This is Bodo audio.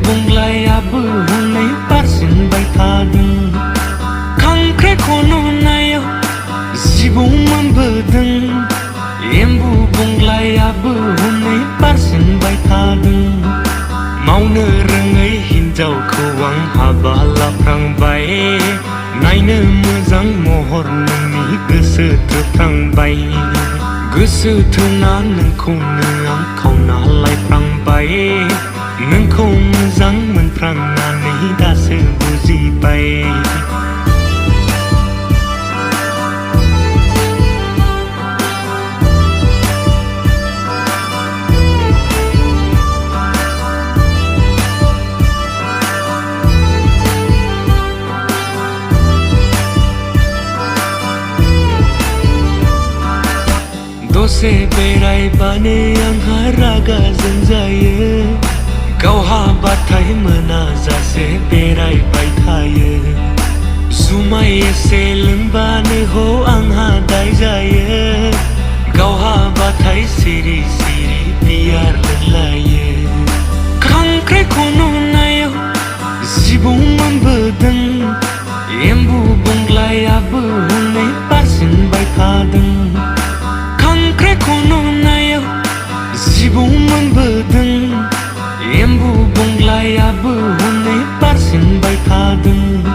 बुंलायाबो हनै बारजेनबाय थादों खांख्राइ खन'नायाव जिबौ मोनबोदों एम्बु बुंलायाबो हनै बारजेनबाय थादों मावनो रोङै हिन्जावखौ आं हाबा लाफ्रांबाय नायनो मोजां महर नोंनि गोसो थोफ्रांबाय गोसो थोना नोंखौनो आं खावना लायफ्रांबाय नोंखौ मोजां मोनफ्रांनानै दासो बुजिबाय दसे बेरायबानो आंहा रागा जोंजायो गावहा बाथाय मोनाजासे बेरायबाय थायो जुमाय एसे लोंबानो हो आंहा दाय जायो